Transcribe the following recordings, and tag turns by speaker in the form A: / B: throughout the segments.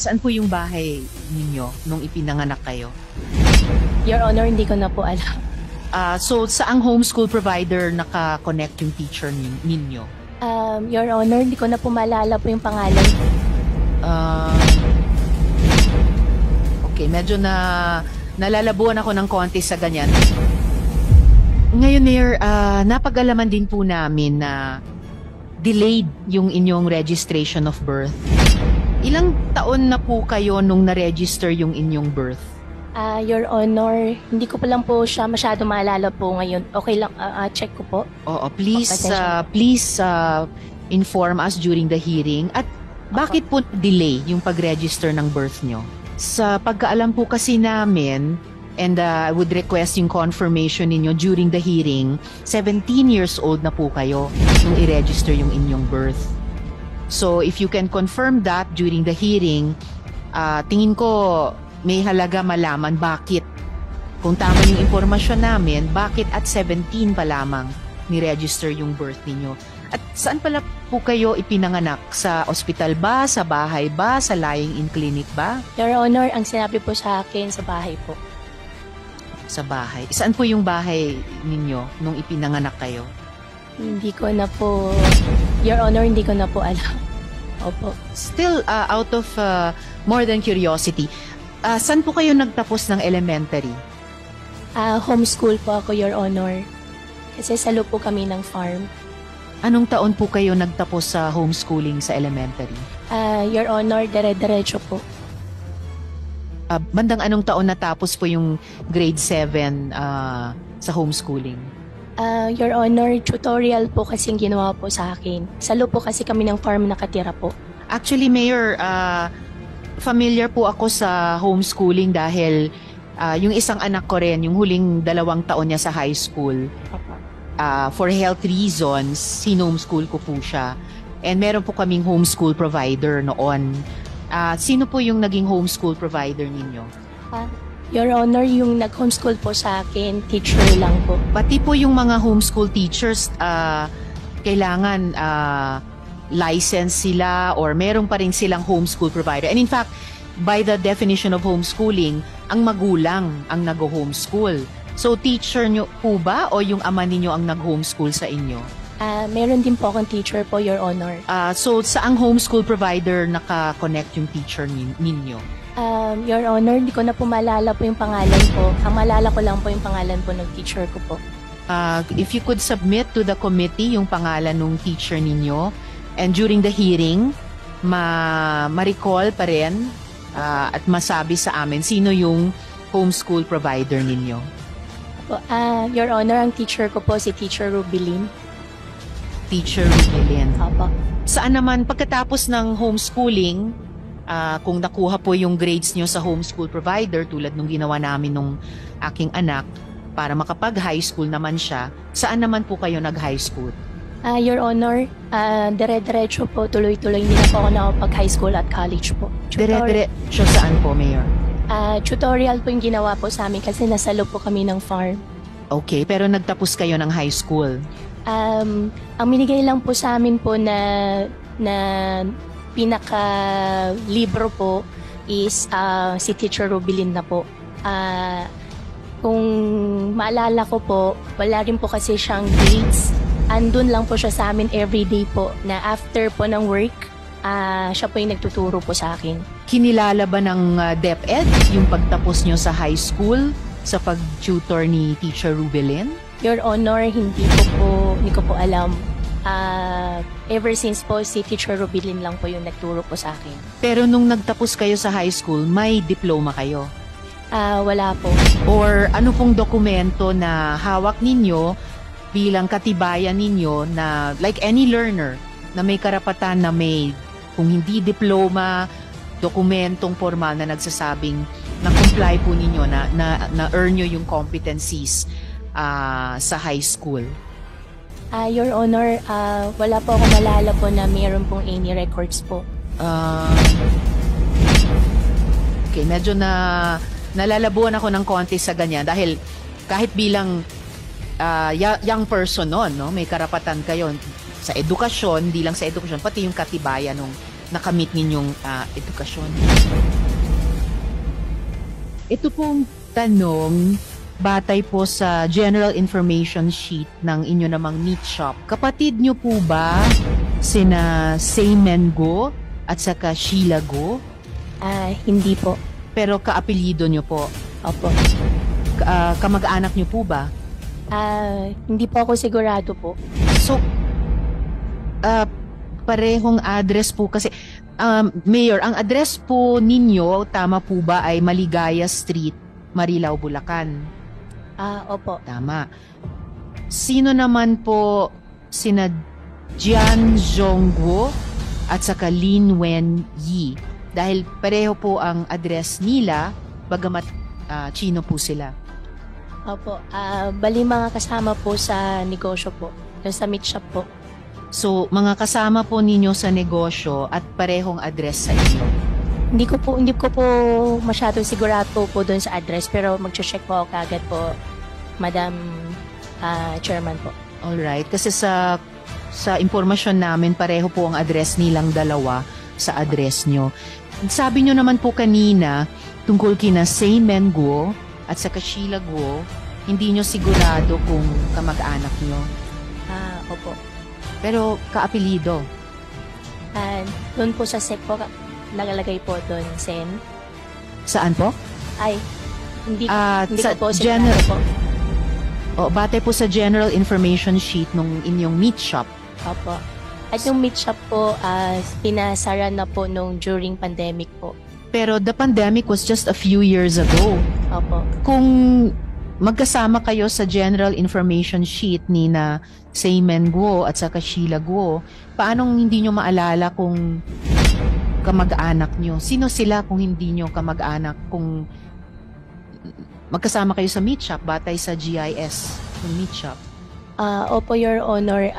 A: Saan po yung bahay ninyo nung ipinanganak kayo?
B: Your Honor, hindi ko na po alam.
A: So, saang homeschool provider naka-connect yung teacher ninyo?
B: Your Honor, hindi ko na po maalala po yung pangalan.
A: Okay, medyo nalalabuan ako ng konti sa ganyan. Ngayon, Mayor, napag-alaman din po namin na delayed yung inyong registration of birth. Ilang taon na po kayo nung na-register yung inyong birth?
B: Your Honor, hindi ko pa lang po siya masyado maalala po ngayon. Okay lang, check ko po.
A: Oo, please inform us during the hearing. At bakit po delay yung pag-register ng birth nyo? Sa pagkaalam po kasi namin, and I would request yung confirmation ninyo during the hearing, 17 years old na po kayo nung i-register yung inyong birth. So if you can confirm that during the hearing, tingin ko may halaga malaman bakit. Kung tama yung impormasyon namin, bakit at 17 pa lamang ni-register yung birth ninyo? At saan pala po kayo ipinanganak? Sa ospital ba? Sa bahay ba? Sa lying-in clinic ba?
B: Your Honor, ang sinabi po sa akin sa bahay po.
A: Sa bahay. Saan po yung bahay ninyo nung ipinanganak kayo?
B: Hindi ko na po, Your Honor, hindi ko na po alam. Opo.
A: Still, out of more than curiosity, saan po kayo nagtapos ng elementary?
B: Homeschool po ako, Your Honor. Kasi salo po kami ng farm.
A: Anong taon po kayo nagtapos sa homeschooling sa elementary?
B: Your Honor, dire-diretso po.
A: Bandang anong taon natapos po yung grade 7 sa homeschooling?
B: Your Honor, tutorial po kasing ginawa po sa akin. Salo po kasi kami ng farm nakatira po.
A: Actually, Mayor, familiar po ako sa homeschooling dahil yung isang anak ko rin, yung huling 2 taon niya sa high school, for health reasons, sinomeschool ko po siya. And meron po kaming homeschool provider noon. Sino po yung naging homeschool provider ninyo?
B: Your Honor, yung nag-homeschool po sa akin, teacher lang po.
A: Pati po yung mga homeschool teachers, kailangan license sila or meron pa rin silang homeschool provider. And in fact, by the definition of homeschooling, ang magulang ang nag-homeschool. So teacher nyo po ba o yung ama ninyo ang nag-homeschool sa inyo?
B: Meron din po akong teacher po, Your Honor.
A: So saang homeschool provider naka-connect yung teacher ninyo?
B: Your Honor, hindi ko na po maalala po yung pangalan po. Ang maalala ko lang po yung pangalan po ng teacher ko po.
A: If you could submit to the committee yung pangalan ng teacher ninyo, and during the hearing, ma-recall pa rin at masabi sa amin sino yung homeschool provider ninyo.
B: Your Honor, ang teacher ko po si Teacher Rubilin.
A: Teacher Rubilin.
B: Opo.
A: Saan naman, pagkatapos ng homeschooling, kung nakuha po yung grades nyo sa homeschool provider, tulad nung ginawa namin nung aking anak, para makapag-high school naman siya, saan naman po kayo nag-high school?
B: Your Honor, dire-diretso po, tuloy-tuloy. Hindi na po ako nakapag-high school at college po.
A: Dire-diretso saan po, Mayor?
B: Tutorial po yung ginawa po sa amin kasi nasalo po kami ng farm.
A: Okay, pero nagtapos kayo ng high school?
B: Ang minigay lang po sa amin po na pinaka-libro po is si Teacher Rubilin na po. Kung maalala ko po, wala rin po kasi siyang grades. Andun lang po siya sa amin everyday po na after po ng work, siya po yung nagtuturo po sa akin.
A: Kinilala ba ng DepEd yung pagtapos nyo sa high school sa pag-tutor ni Teacher Rubilin?
B: Your Honor, hindi ko po alam. Ever since po, si Teacher Rubilin lang po yung nagturo po sa akin.
A: Pero nung nagtapos kayo sa high school, may diploma kayo?
B: Wala po.
A: Or ano pong dokumento na hawak ninyo bilang katibayan ninyo na like any learner na may karapatan na may, kung hindi diploma, dokumentong formal na nagsasabing na comply po ninyo, na earn nyo yung competencies sa high school?
B: Your Honor, wala po ako malala po na mayroon pong any records po.
A: Okay, medyo nalalabuan ako ng konti sa ganyan dahil kahit bilang young person noon, no, may karapatan kayo sa edukasyon, hindi lang sa edukasyon, pati yung katibayan ng nakamit ninyong edukasyon. Ito pong tanong, batay po sa general information sheet ng inyo namang meat shop. Kapatid nyo po ba sina Seymen Go at saka Sheila Go?
B: Hindi po.
A: Pero kaapelyido nyo po?
B: Opo.
A: Kamag-anak nyo po ba?
B: Hindi po ako sigurado po.
A: So, parehong address po kasi. Mayor, ang address po ninyo, tama po ba, ay Maligaya Street, Marilao, Bulacan?
B: Opo.
A: Tama. Sino naman po sina Jian Zhongguo at saka Lin Wen Yi? Dahil pareho po ang address nila, bagamat Chino po sila.
B: Opo. Bali mga kasama po sa negosyo po. Sa meat shop po.
A: So, mga kasama po ninyo sa negosyo at parehong address sa inyo?
B: Hindi ko po masyadong sigurado po doon sa address, pero mag-check po ako kagad po, Madam Chairman po.
A: Alright, kasi sa impormasyon namin, pareho po ang address nilang dalawa sa address nyo. Sabi nyo naman po kanina, tungkol kina Seymen Guo at sa Sheila Guo, hindi nyo sigurado kung kamag-anak nyo.
B: Opo.
A: Pero kaapelido.
B: Doon po sa SEC po, nagalagay po doon, Sen.
A: Saan po?
B: Hindi
A: sa
B: ko po sigurado po.
A: Batay po sa general information sheet nung inyong meat shop.
B: Opo. At yung meat shop po, pinasara na po during pandemic po.
A: Pero the pandemic was just a few years ago.
B: Opo.
A: Kung magkasama kayo sa general information sheet ni na Seymen Guo at saka Sheila Guo, paanong hindi nyo maalala kung kamag-anak nyo? Sino sila kung hindi nyo kamag-anak? Kung magkasama kayo sa meat shop, batay sa GIS ng meat shop?
B: Opo, Your Honor.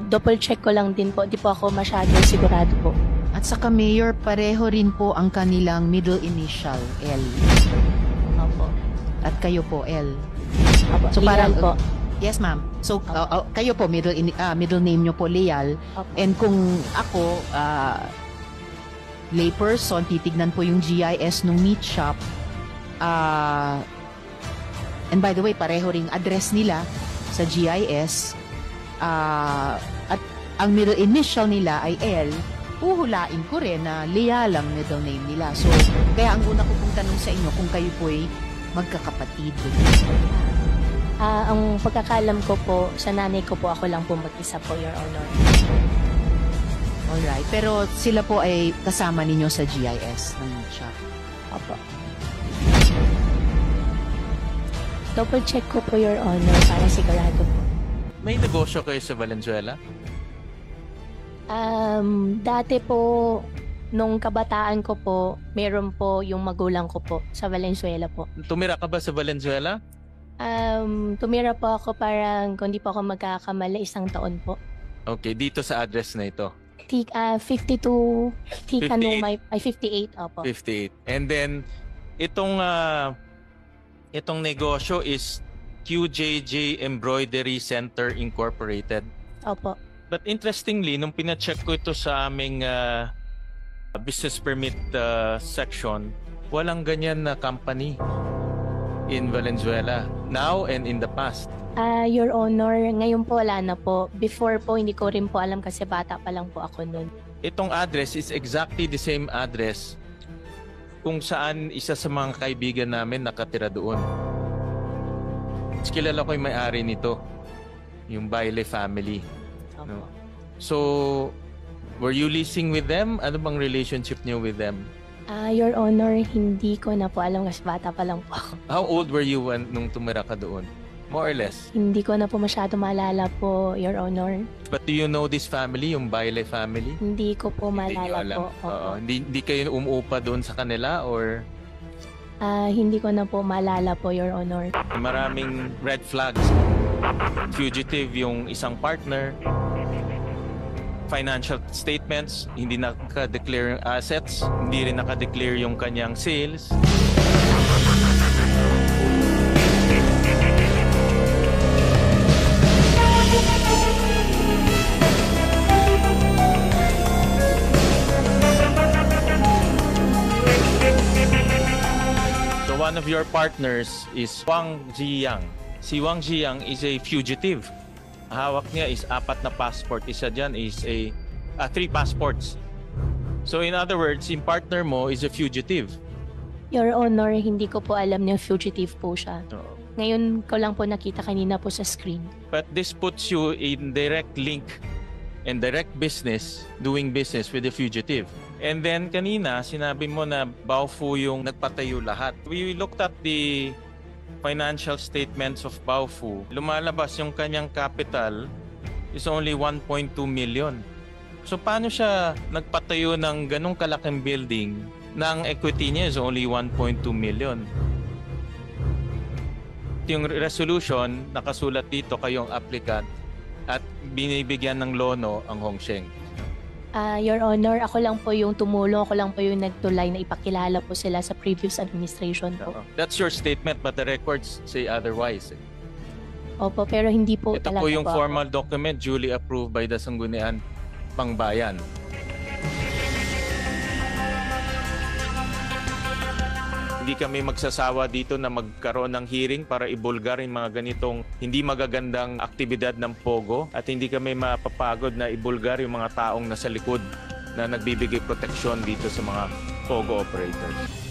B: Double check ko lang din po. Di po ako masyadong sigurado po.
A: At saka Mayor, pareho rin po ang kanilang middle initial, L.
B: Opo.
A: At kayo po, L.
B: Opo.
A: So
B: Leal
A: parang
B: po.
A: Yes, ma'am. So kayo po middle name nyo po Leal.
B: Opo.
A: And kung ako layperson, titignan po yung GIS ng meat shop. And by the way, pareho ring address nila sa GIS. At ang middle initial nila ay L. Uhulain ko rin na Leal ang middle name nila. So kaya ang una ko pong tanong sa inyo kung kayo po ay magkakapatid.
B: Ang pagkakalam ko po, sa nanay ko po, ako lang po mag-isa po, Your Honor.
A: Alright. Pero sila po ay kasama ninyo sa GIS ng meat shop.
B: Opo. Double check ko po, Your Honor, para sigurado po.
C: May negosyo kayo sa Valenzuela?
B: Dati po, nung kabataan ko po, meron po yung magulang ko po sa Valenzuela po.
C: Tumira ka ba sa Valenzuela?
B: Tumira po ako parang, kung di po ako magkakamali, 1 taon po.
C: Okay, dito sa address na ito.
B: 52, 58, opo.
C: 58. And then, itong negosyo is QJJ Embroidery Center Incorporated.
B: Opo.
C: But interestingly, nung pina-check ko ito sa aming business permit section, walang ganyan na company in Valenzuela now and in the past.
B: Your Honor, ngayon po wala na po. Before po, hindi ko rin po alam kasi bata pa lang po ako nun.
C: Itong address is exactly the same address kung saan isa sa mga kaibigan namin nakatira doon. Kilala ko yung may-ari nito, yung Baile family. No? So, were you leasing with them? Ano bang relationship niyo with them?
B: Your Honor, hindi ko na po alam kasi bata pa lang po ako.
C: How old were you nung tumira ka doon? More or less.
B: Hindi ko na po masyado maalala po, Your Honor.
C: But do you know this family, yung Baile family?
B: Hindi ko po
C: Hindi niyo
B: maalala
C: alam.
B: po. Opo.
C: Hindi kayo umuupa doon sa kanila or
B: Hindi ko na po maalala po, Your Honor.
C: maraming red flags? Fugitive yung isang partner, financial statements, hindi naka-declare yung assets, hindi rin naka-declare yung kanyang sales. one of your partners is Wang Ziyang. Si Wang Ziyang is a fugitive. Hawak niya is 4 na passport. Isa dyan is 3 passports. So in other words, yung partner mo is a fugitive.
B: Your Honor, hindi ko po alam na fugitive po siya.
C: So,
B: Ngayon ko lang po nakita kanina po sa screen.
C: but this puts you in direct link and direct business, doing business with the fugitive. And then kanina, sinabi mo na Baofu yung nagpatayo lahat. We looked at the financial statements of Baofu. Lumalabas yung kanyang capital is only 1.2 million. So paano siya nagpatayo ng ganong kalaking building na ang equity niya is only 1.2 million? Yung resolution, nakasulat dito kayong applicant at binibigyan ng lono ang Hongsheng.
B: Your Honor, ako lang po yung tumulong, ako lang po yung nagtulay na ipakilala po sila sa previous administration po.
C: That's your statement but the records say otherwise.
B: Opo, pero hindi po
C: Ito
B: talaga
C: po yung
B: po ako.
C: formal document duly approved by the Sangguniang Pangbayan. Hindi kami magsasawa dito na magkaroon ng hearing para ibulgar yung mga ganitong hindi magagandang aktibidad ng Pogo at hindi kami mapapagod na ibulgar yung mga taong nasa likod na nagbibigay proteksyon dito sa mga Pogo operators.